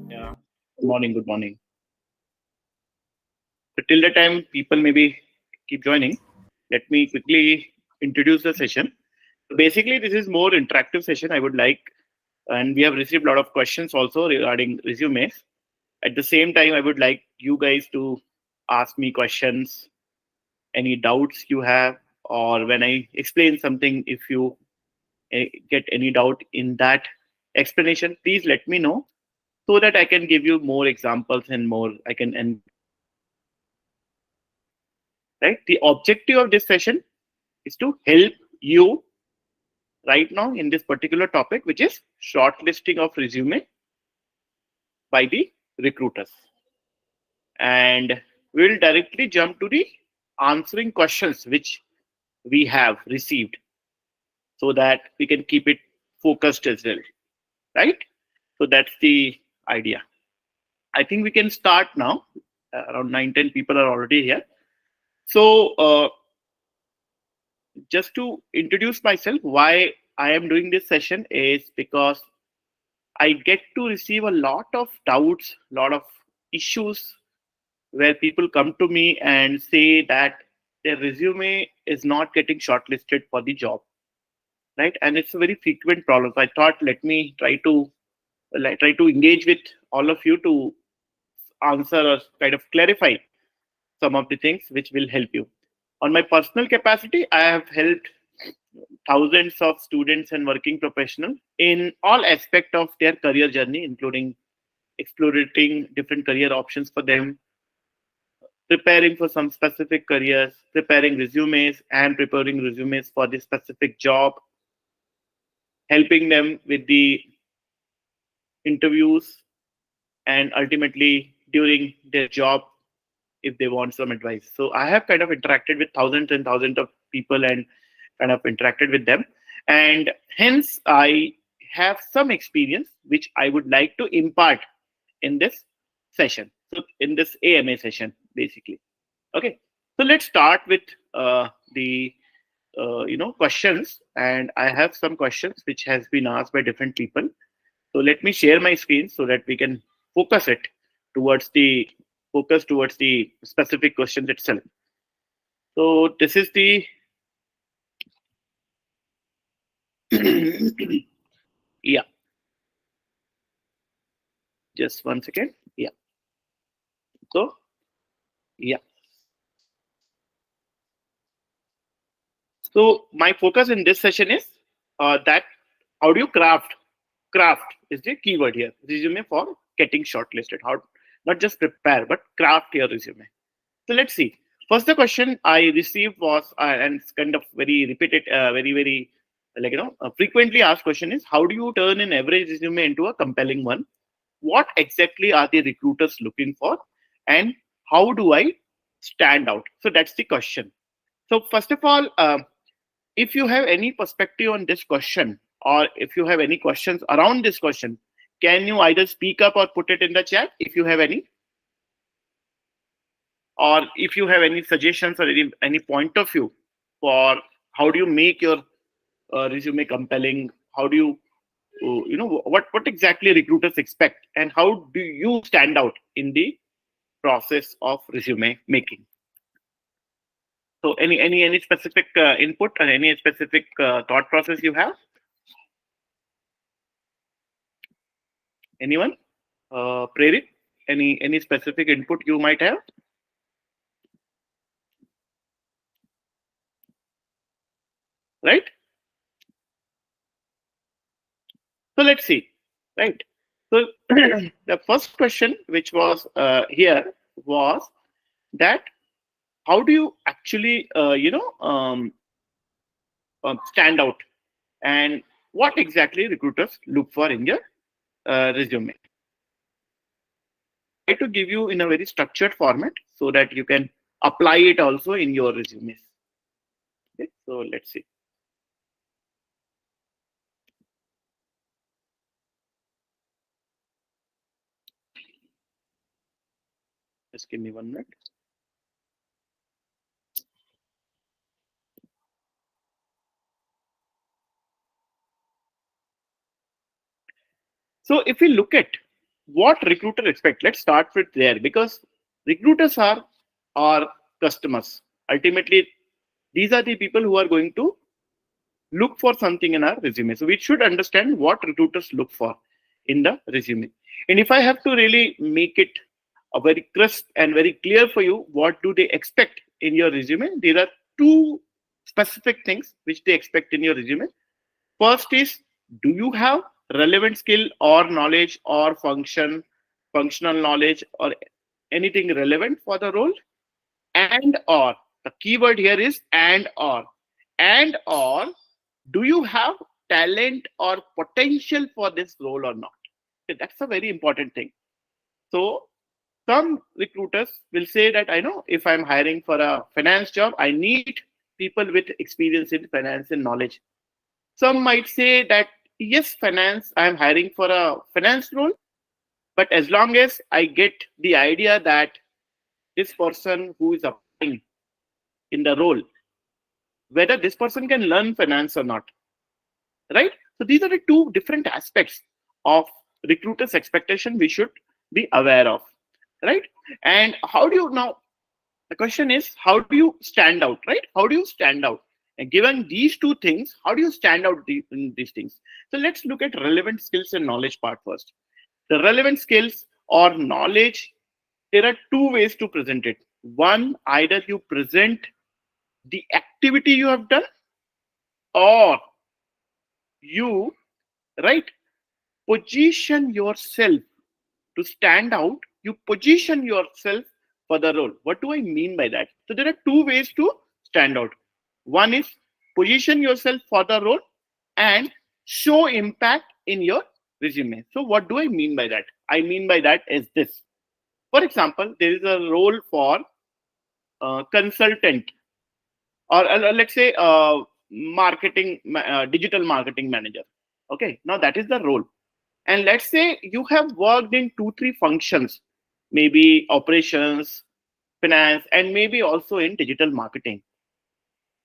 Yeah. Good morning. Good morning. So till the time people maybe keep joining, let me quickly introduce the session. So basically, this is more interactive session. I would like, and we have received a lot of questions also regarding resumes. At the same time, I would like you guys to ask me questions, any doubts you have, or when I explain something, if you get any doubt in that explanation, please let me know so that I can give you more examples and more. I can and right. The objective of this session is to help you right now in this particular topic, which is shortlisting of resume by the recruiters. And we'll directly jump to the answering questions which we have received so that we can keep it focused as well. Right? So that's the idea. I think we can start now. Around 9-10 people are already here. So just to introduce myself, why I am doing this session is because I get to receive a lot of doubts, a lot of issues where people come to me and say that their resume is not getting shortlisted for the job, right? And it's a very frequent problem. So I thought, let me try to engage with all of you to answer or kind of clarify some of the things which will help you. On my personal capacity, I have helped thousands of students and working professionals in all aspects of their career journey, including exploring different career options for them, preparing for some specific careers, preparing resumes and preparing resumes for the specific job, helping them with the interviews, and ultimately during their job if they want some advice. So I have kind of interacted with thousands and thousands of people and kind of interacted with them. And hence, I have some experience which I would like to impart in this session. So in this AMA session, basically. Okay. So let's start with the questions, and I have some questions which has been asked by different people. So let me share my screen so that we can focus it towards the towards the specific questions itself. So this is the yeah, just one second. Yeah. So yeah. So my focus in this session is that how do you craft is the keyword here. Resume for getting shortlisted. How not just prepare but craft your resume. So let's see. First, the question I received was, and it's kind of very repeated, very frequently asked question is, how do you turn an average resume into a compelling one? What exactly are the recruiters looking for, and how do I stand out? So that's the question. So first of all, if you have any perspective on this question, or if you have any questions around this question, can you either speak up or put it in the chat if you have any, or if you have any suggestions or any point of view for how do you make your resume compelling, how do you what exactly recruiters expect, and how do you stand out in the process of resume making. So any specific input or any specific thought process you have? Anyone? Prerit, any specific input you might have? Right. So let's see. Right. So the first question which was here was that how do you actually stand out, and what exactly recruiters look for in your resume. Try to give you in a very structured format so that you can apply it also in your resumes. Okay, so let's see. Just give me 1 minute. So if we look at what recruiter expect? Let's start with there, because recruiters are our customers. Ultimately, these are the people who are going to look for something in our resume. So we should understand what recruiters look for in the resume. And if I have to really make it a very crisp and very clear for you, what do they expect in your resume? There are two specific things which they expect in your resume. First is, do you have relevant skill or knowledge or functional knowledge or anything relevant for the role? And or, the keyword here is and or, do you have talent or potential for this role or not? Okay, that's a very important thing. So some recruiters will say that, I know if I'm hiring for a finance job, I need people with experience in finance and knowledge. Some might say that, yes, finance, I'm hiring for a finance role, but as long as I get the idea that this person who is applying in the role, whether this person can learn finance or not, right? So these are the two different aspects of recruiters' expectation we should be aware of, right? And how do you now? The question is, how do you stand out, right? How do you stand out? And given these two things, how do you stand out in these things? So let's look at relevant skills and knowledge part first. The relevant skills or knowledge, there are two ways to present it. One, either you present the activity you have done, or you, right, position yourself to stand out. You position yourself for the role. What do I mean by that? So there are two ways to stand out. One is position yourself for the role and show impact in your resume. So what do I mean by that? I mean by that is this. For example, there is a role for consultant, or let's say digital marketing manager. Okay, now that is the role. And let's say you have worked in 2 3 functions, maybe operations, finance, and maybe also in digital marketing.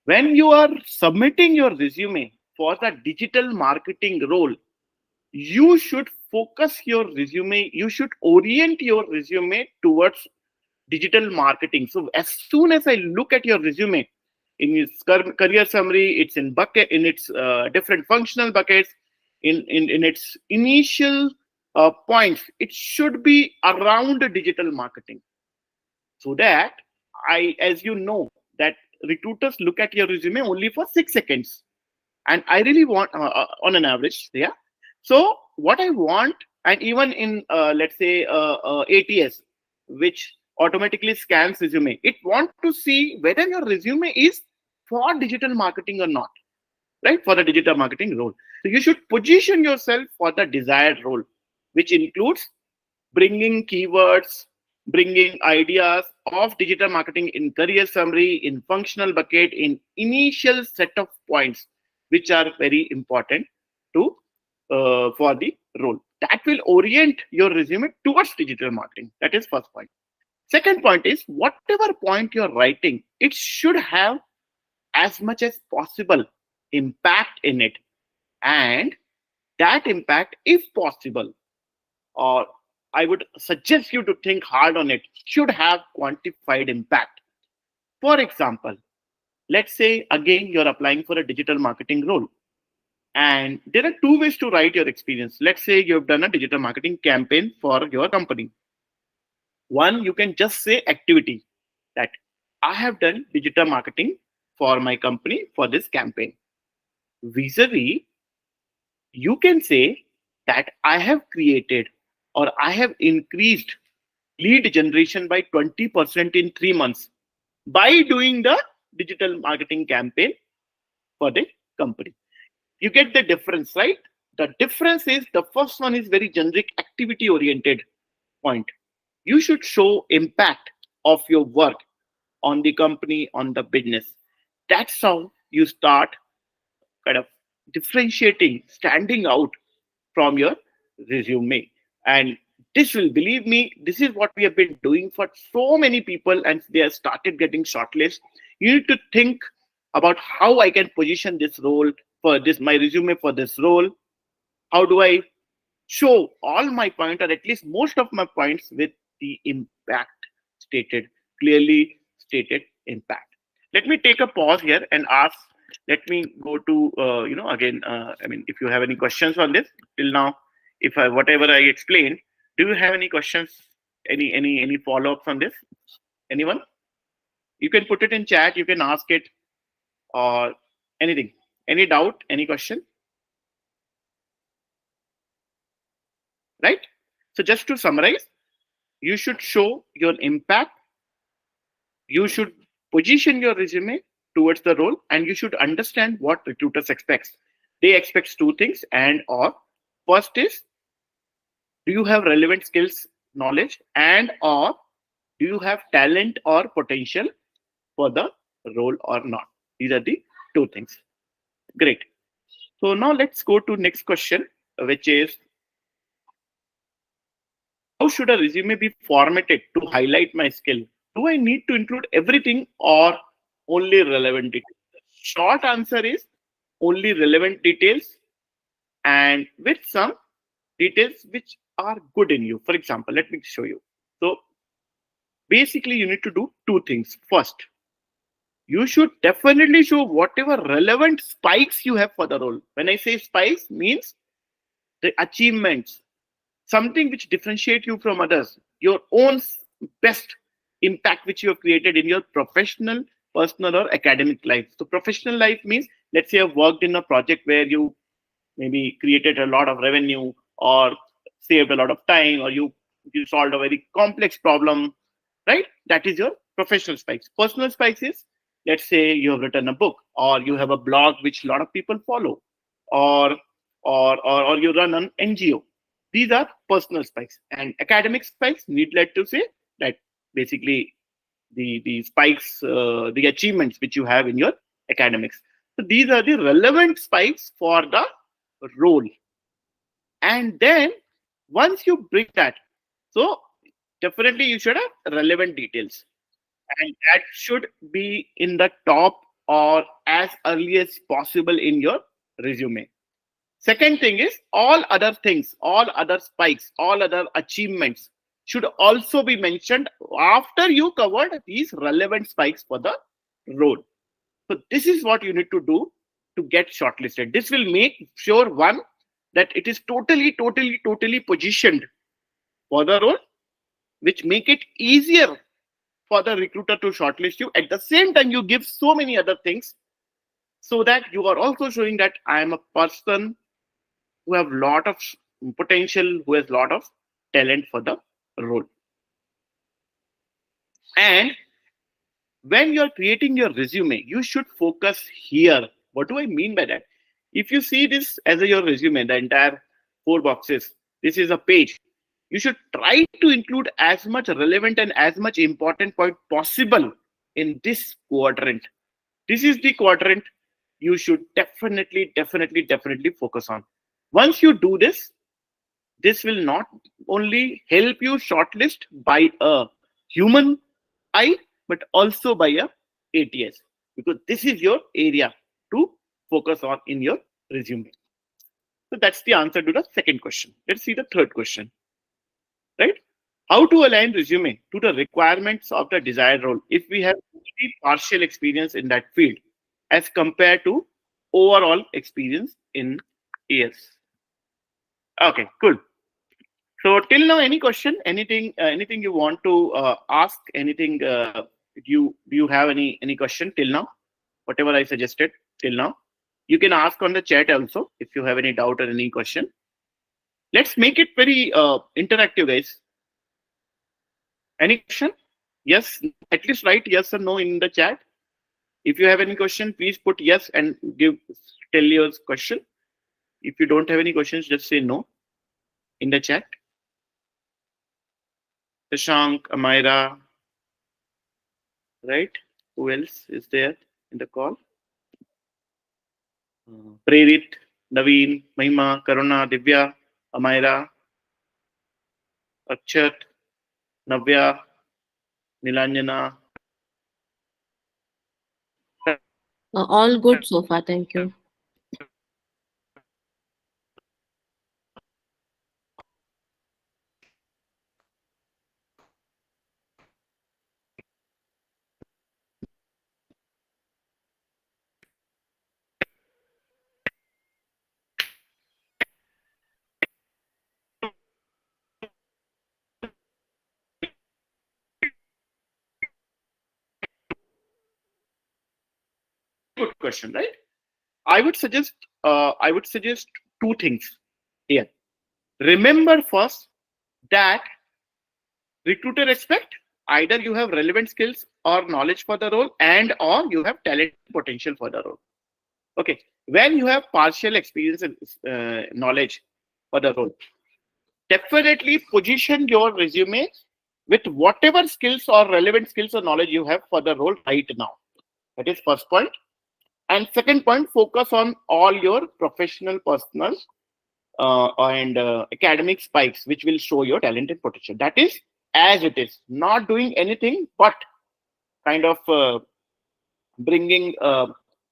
When you are submitting your resume for the digital marketing role, you should focus your resume, you should orient your resume towards digital marketing. So as soon as I look at your resume, in its career summary, it's in bucket, in its different functional buckets, in its initial points, it should be around digital marketing. So that as you know, that recruiters look at your resume only for 6 seconds, and I really want on an average, yeah. So what I want, and even in let's say ATS, which automatically scans resume, it want to see whether your resume is for digital marketing or not, right? For the digital marketing role. So you should position yourself for the desired role, which includes bringing keywords, bringing ideas of digital marketing in career summary, in functional bucket, in initial set of points, which are very important to for the role. That will orient your resume towards digital marketing. That is first point. Second point is, whatever point you're writing, it should have as much as possible impact in it, and that impact, if possible, or I would suggest you to think hard on it, should have quantified impact. For example, let's say again you're applying for a digital marketing role, and there are two ways to write your experience. Let's say you've done a digital marketing campaign for your company. One, you can just say activity, that I have done digital marketing for my company for this campaign. Vis-a-vis, you can say that I have created or I have increased lead generation by 20% in 3 months by doing the digital marketing campaign for the company. You get the difference, right? The difference is, the first one is very generic activity oriented point. You should show impact of your work on the company, on the business. That's how you start kind of differentiating, standing out from your resume. And this will, believe me, this is what we have been doing for so many people, and they have started getting shortlisted. You need to think about how I can position this role for this, my resume for this role. How do I show all my points, or at least most of my points, with the impact stated, clearly stated impact. Let me take a pause here and ask. Let me go to again. I mean, if you have any questions on this till now, if I whatever I explained, do you have any questions? Any follow ups on this? Anyone? You can put it in chat. You can ask it or anything. Any doubt? Any question? Right. So just to summarize, you should show your impact, you should position your resume towards the role, and you should understand what recruiters expect. They expect two things, and or first is, do you have relevant skills, knowledge, and or do you have talent or potential for the role or not? These are the two things. Great. So now let's go to next question, which is, how should a resume be formatted to highlight my skill? Do I need to include everything or only relevant details? Short answer is only relevant details, and with some details which are good in you. For example, let me show you. So basically, you need to do two things. First, you should definitely show whatever relevant spikes you have for the role. When I say spikes, means the achievements, something which differentiate you from others, your own best impact which you have created in your professional, personal, or academic life. So professional life means, let's say you've worked in a project where you maybe created a lot of revenue, or saved a lot of time, or you solved a very complex problem, right? That is your professional spikes. Personal spikes is, let's say you have written a book, or you have a blog which a lot of people follow, or or you run an NGO. These are personal spikes. And academic spikes, needless to say, that basically the spikes, the achievements which you have in your academics. So these are the relevant spikes for the role. And then once you bring that, so definitely you should have relevant details, and that should be in the top or as early as possible in your resume. Second thing is, all other things, all other spikes, all other achievements should also be mentioned after you covered these relevant spikes for the role. So this is what you need to do to get shortlisted. This will make sure, one, that it is totally positioned for the role, which make it easier for the recruiter to shortlist you. At the same time, you give so many other things, so that you are also showing that I am a person who have lot of potential, who has lot of talent for the role. And when you're creating your resume, you should focus here. What do I mean by that? If you see this as your resume, the entire four boxes, this is a page. You should try to include as much relevant and as much important point possible in this quadrant. This is the quadrant you should definitely focus on. Once you do this, this will not only help you shortlist by a human eye, but also by a ATS, because this is your area to focus on in your resume. So that's the answer to the second question. Let's see the third question, right? How to align resume to the requirements of the desired role if we have only partial experience in that field as compared to overall experience in years. Okay, cool. So till now, any question, anything you want to ask, anything do you have any question till now? Whatever I suggested till now, you can ask on the chat also if you have any doubt or any question. Let's make it very interactive, guys. Any question? Yes, at least write yes or no in the chat. If you have any question, please put yes and tell your question. If you don't have any questions, just say no in the chat. Shashank, Amira, right? Who else is there in the call? Prerit, Naveen, Mahima, Karuna, Divya, Amira, Akshat, Navya, Nilanjana. All good so far. Thank you. Good question, right? I would suggest two things here. Remember first that recruiter expect either you have relevant skills or knowledge for the role and or you have talent and potential for the role. Okay. When you have partial experience and knowledge for the role, definitely position your resume with whatever skills or relevant skills or knowledge you have for the role right now. That is first point. And second point, focus on all your professional, personal, and academic spikes, which will show your talent and potential. That is as it is, not doing anything but kind of bringing,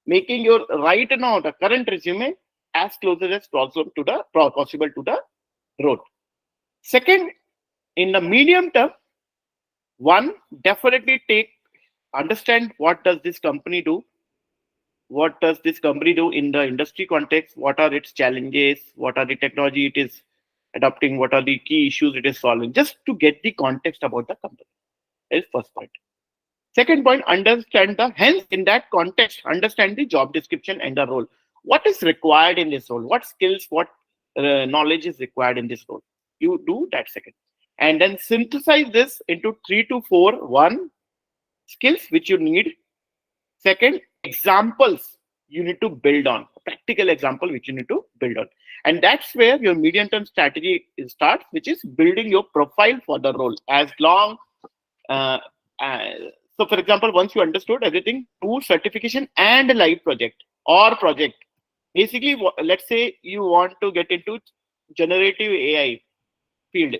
making your right now the current resume as close as possible to the role. Second, in the medium term, one, definitely understand what does this company do, what does this company do in the industry context, what are its challenges, what are the technology it is adopting, what are the key issues it is solving, just to get the context about the company. That is first point. Second point, understand hence in that context, understand the job description and the role. What is required in this role? What skills, what knowledge is required in this role? You do that second. And then synthesize this into 3 to 4, one, skills which you need. Second, examples you need to build on, a practical example which you need to build on. And that's where your medium term strategy starts, which is building your profile for the role. As long, uh, uh, so for example, once you understood everything, do certification and a live project or project. Basically, let's say you want to get into generative AI field.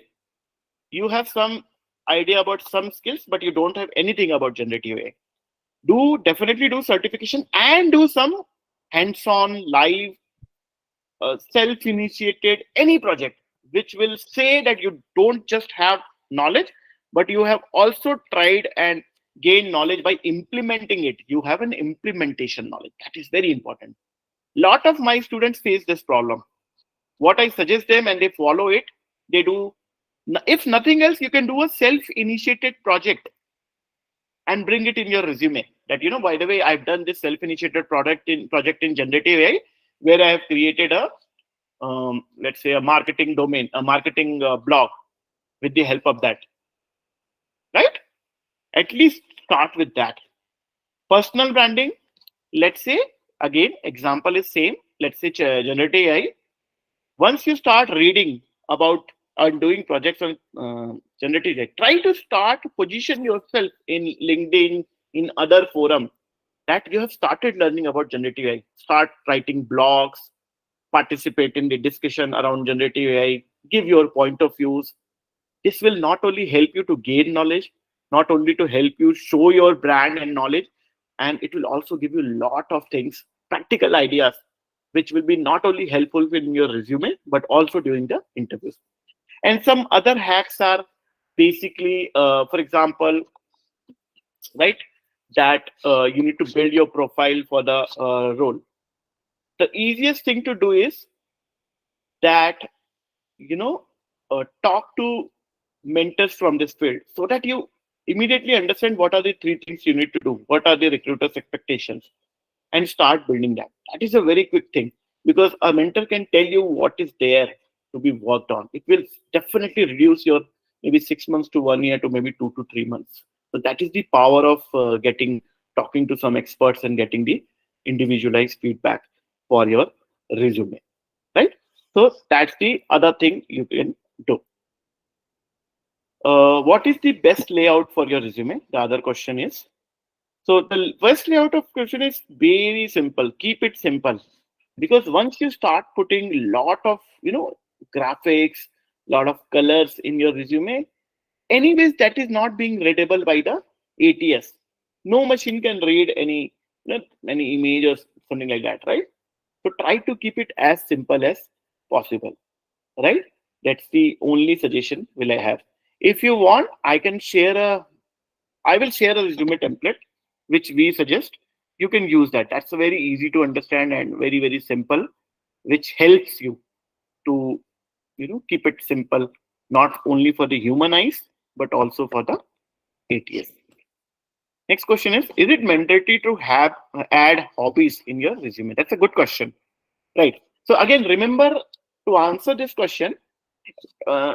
You have some idea about some skills, but you don't have anything about generative AI. Definitely do certification and do some hands-on live self-initiated any project which will say that you don't just have knowledge but you have also tried and gained knowledge by implementing it. You have an implementation knowledge. That is very important. Lot of my students face this problem. What I suggest them and they follow it, they do, if nothing else, you can do a self-initiated project and bring it in your resume that, by the way, I've done this self-initiated project in generative AI where I have created a, let's say, a marketing domain, a marketing blog with the help of that, right? At least start with that. Personal branding, let's say, again, example is same. Let's say generative AI. Once you start reading about and doing projects on generative AI, try to start position yourself in LinkedIn, in other forum that you have started learning about generative AI. Start writing blogs, participate in the discussion around generative AI, give your point of views. This will not only help you to gain knowledge, not only to help you show your brand and knowledge, and it will also give you a lot of things, practical ideas, which will be not only helpful in your resume, but also during the interviews. And some other hacks are basically, for example, right, that you need to build your profile for the role. The easiest thing to do is that you know talk to mentors from this field so that you immediately understand what are the three things you need to do, what are the recruiters expectations, and start building that. That is a very quick thing because a mentor can tell you what is there to be worked on. It will definitely reduce your maybe 6 months to 1 year to maybe 2 to 3 months. So that is the power of talking to some experts and getting the individualized feedback for your resume, right? So that's the other thing you can do. What is the best layout for your resume? The other question is. So the first layout of question is very simple. Keep it simple, because once you start putting lot of graphics, lot of colors in your resume, anyways that is not being readable by the ATS. No machine can read any image or something like that, right? So try to keep it as simple as possible, right? That's the only suggestion will I have. If you want, I will share a resume template which we suggest. You can use that. That's a very easy to understand and very, very simple, which helps you to keep it simple, not only for the human eyes, but also for the ATS. Next question is it mandatory to have add hobbies in your resume? That's a good question, right? So again, remember to answer this question. Uh,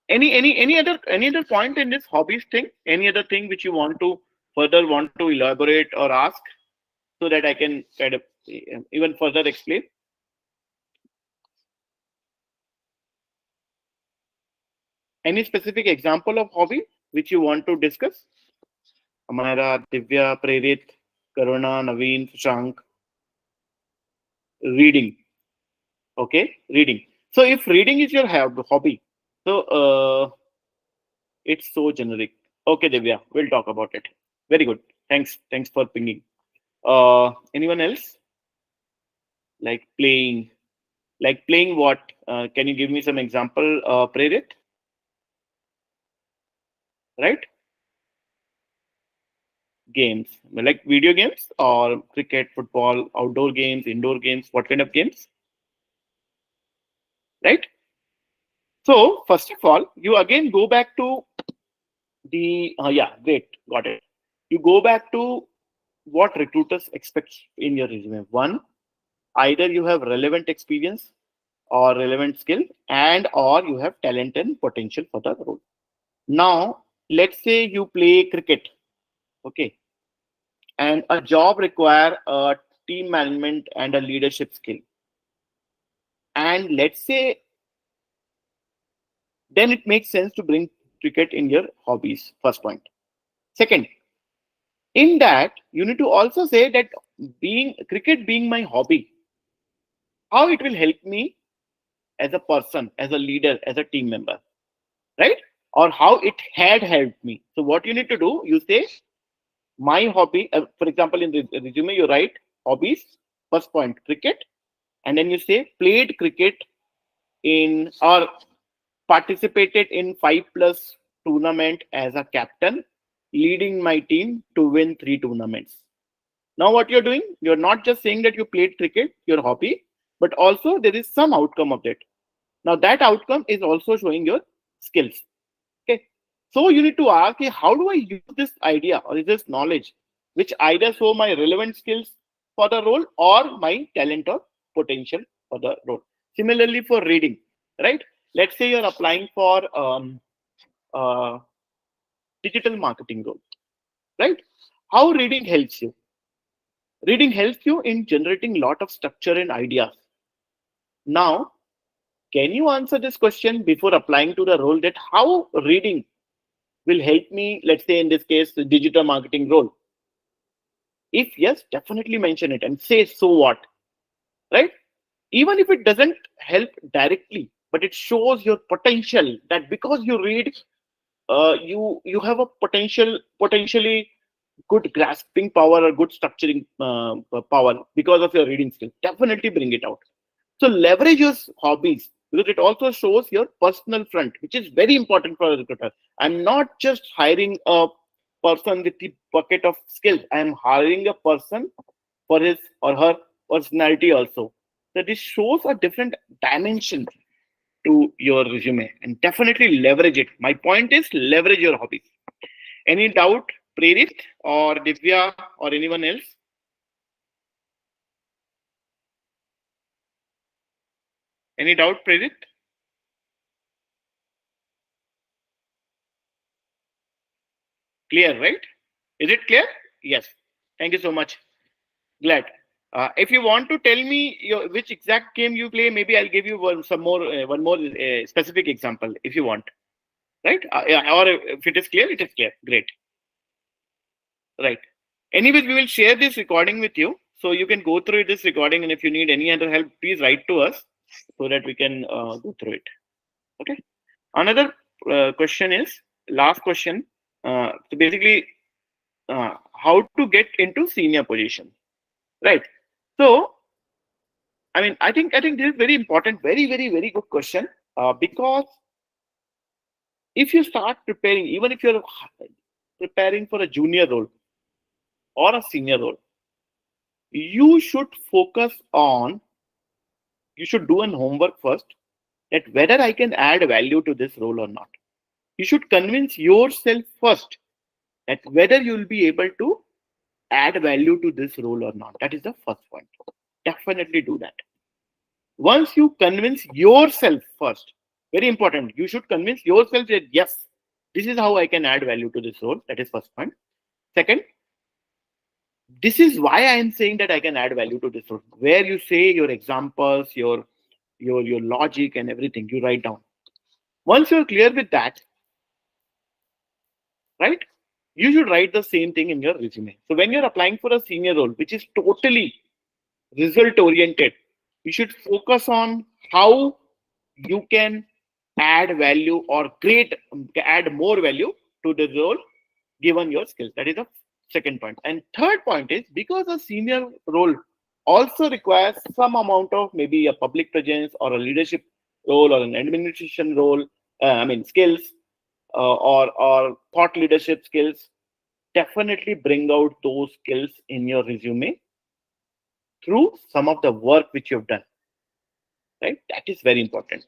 any other point in this hobbies thing? Any other thing which you want to elaborate or ask so that I can kind of even further explain? Any specific example of hobby which you want to discuss? Amara, Divya, Prerit, Karuna, Naveen, Shank, reading. Okay, reading. So if reading is your hobby, so it's so generic. Okay, Divya, we'll talk about it. Very good. Thanks for pinging. Anyone else like playing? Like playing what? Can you give me some example, Prerit? Right? Games like video games or cricket, football, outdoor games, indoor games. What kind of games? Right? So first of all, you again go back to the yeah, great, got it. You go back to what recruiters expect in your resume. One, either you have relevant experience or relevant skill, and or you have talent and potential for the role. Now, let's say you play cricket, okay, and a job require a team management and a leadership skill. And let's say then it makes sense to bring cricket in your hobbies. First point. Second, in that you need to also say that being cricket being my hobby, how it will help me as a person, as a leader, as a team member, right? Or how it had helped me. So what you need to do, you say my hobby. For example, in the resume, you write hobbies. First point, cricket, and then you say played cricket in or participated in 5+ tournament as a captain, leading my team to win 3 tournaments. Now, what you're doing, you're not just saying that you played cricket, your hobby, but also there is some outcome of that. Now, that outcome is also showing your skills. Okay. So you need to ask, okay, how do I use this idea or this knowledge, which either show my relevant skills for the role or my talent or potential for the role. Similarly, for reading, right? Let's say you're applying for uh, digital marketing role, right? How reading helps you? Reading helps you in generating lot of structure and ideas. Now, can you answer this question before applying to the role that how reading will help me, let's say in this case, the digital marketing role? If yes, definitely mention it and say so what, right? Even if it doesn't help directly, but it shows your potential that because you read, you have a potentially good grasping power or good structuring power because of your reading skill. Definitely bring it out. So leverage your hobbies because it also shows your personal front, which is very important for a recruiter. I'm not just hiring a person with the bucket of skills. I'm hiring a person for his or her personality also. So this shows a different dimension to your resume and definitely leverage it. My point is leverage your hobbies. Any doubt, Prerit or Divya or anyone else? Any doubt, Prerit? Clear, right? Is it clear? Yes. Thank you so much. Glad. If you want to tell me which exact game you play, maybe I'll give you one more specific example if you want. Right? Yeah, or if it is clear, it is clear. Great. Right. Anyways, we will share this recording with you, so you can go through this recording, and if you need any other help, please write to us so that we can go through it. Okay. Another question is last question. So basically, how to get into senior position, right? So I think this is very important, very good question, because if you start preparing, even if you're preparing for a junior role or a senior role, you should focus on, you should do an homework first that whether I can add value to this role or not. You should convince yourself first that whether you will be able to add value to this role or not. That is the first point. Definitely do that. Once you convince yourself first, very important, you should convince yourself that yes, this is how I can add value to this role. That is first point. Second, this is why I am saying that I can add value to this role. Where you say your examples, your logic and everything, you write down. Once you're clear with that, right? You should write the same thing in your resume. So when you're applying for a senior role, which is totally result oriented, you should focus on how you can add value or add more value to the role given your skills. That is the second point. And third point is because a senior role also requires some amount of maybe a public presence or a leadership role or an administration role, skills, or thought leadership skills. Definitely bring out those skills in your resume through some of the work which you've done, right? That is very important,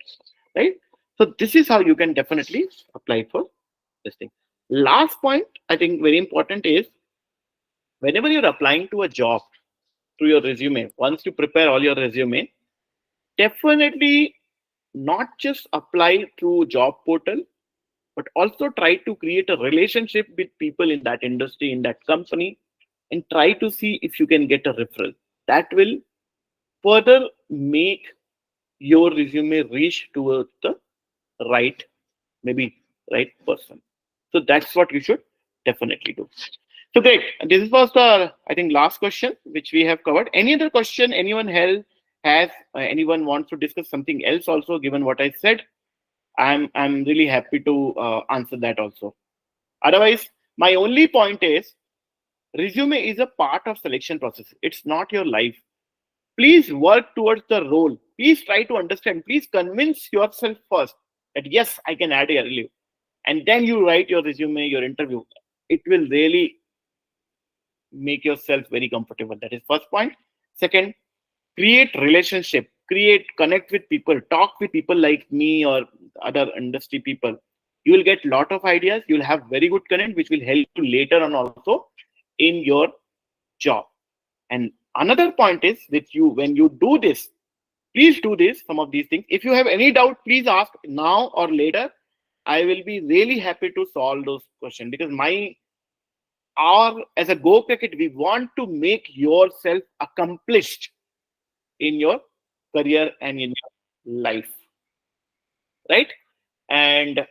right? So this is how you can definitely apply for this thing. Last point, I think very important is whenever you're applying to a job through your resume, once you prepare all your resume, definitely not just apply through job portal, but also try to create a relationship with people in that industry, in that company, and try to see if you can get a referral. That will further make your resume reach towards the right, maybe right person. So that's what you should definitely do. So great. This was the, I think, last question which we have covered. Any other question anyone has anyone wants to discuss something else also, given what I said? I'm really happy to answer that also. Otherwise, my only point is resume is a part of selection process. It's not your life. Please work towards the role. Please try to understand. Please convince yourself first that yes, I can add value, and then you write your resume, your interview. It will really make yourself very comfortable. That is first point. Second, create relationship, connect with people, talk with people like me or other industry people. You will get lot of ideas. You'll have very good connect, which will help you later on also in your job. And another point is that you, when you do this, please do this, some of these things. If you have any doubt, please ask now or later. I will be really happy to solve those questions because my our as a Go Cricket, we want to make yourself accomplished in your career and in your life, right? And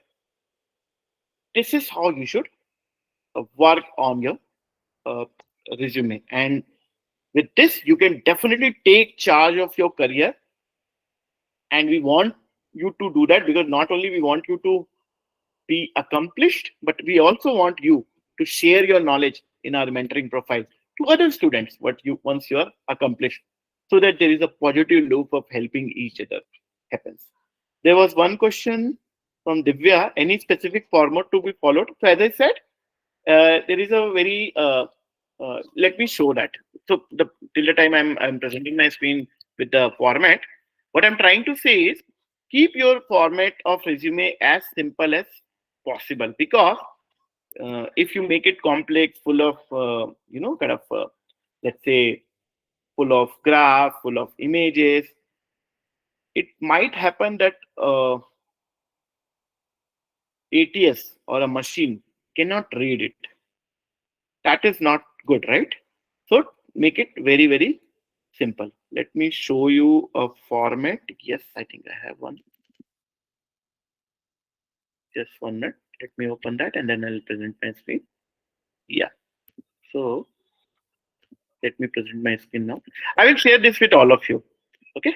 this is how you should work on your uh, resume. And with this, you can definitely take charge of your career. And we want you to do that because not only we want you to be accomplished, but we also want you to share your knowledge in our mentoring profile to other students what you once you are accomplished, so that there is a positive loop of helping each other happens. There was one question from Divya: any specific format to be followed? So as I said, there is a very let me show that. So till the time I'm presenting my screen with the format, what I'm trying to say is keep your format of resume as simple as possible, because if you make it complex, full of kind of let's say full of graph, full of images, it might happen that ATS or a machine cannot read it. That is not good, right? So make it very, very simple. Let me show you a format. Yes, I think I have one. Just 1 minute. Let me open that and then I'll present my screen. Yeah. So let me present my screen now. I will share this with all of you. Okay.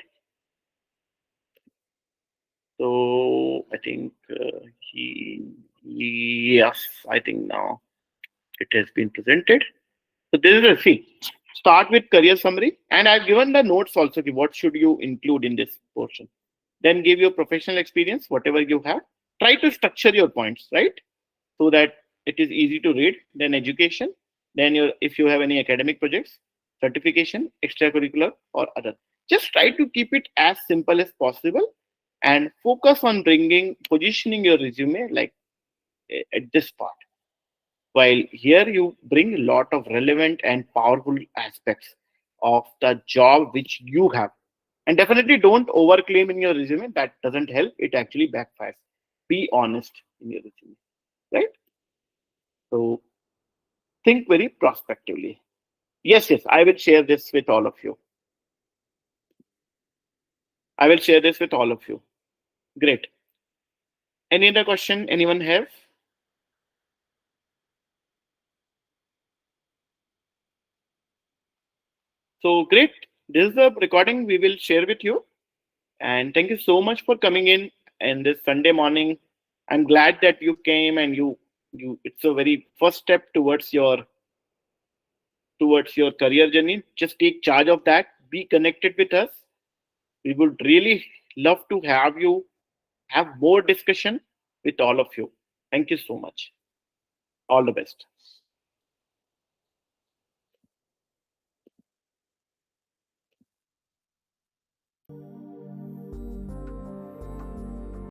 So I think yes, I think now it has been presented. So this is a see. Start with career summary, and I've given the notes also. What should you include in this portion? Then give your professional experience, whatever you have. Try to structure your points, right? So that it is easy to read. Then education. Then your if you have any academic projects, certification, extracurricular or other. Just try to keep it as simple as possible and focus on bringing positioning your resume like at this part. while here you bring a lot of relevant and powerful aspects of the job which you have. And definitely don't overclaim in your resume. That doesn't help. It actually backfires. Be honest in your resume, right? So think very prospectively. Yes, yes, I will share this with all of you. I will share this with all of you. Great. Any other question anyone have? So great. This is the recording we will share with you. And thank you so much for coming in this Sunday morning. I'm glad that you came and you it's a very first step towards your career journey. Just take charge of that. Be connected with us. We would really love to have more discussion with all of you. Thank you so much. All the best.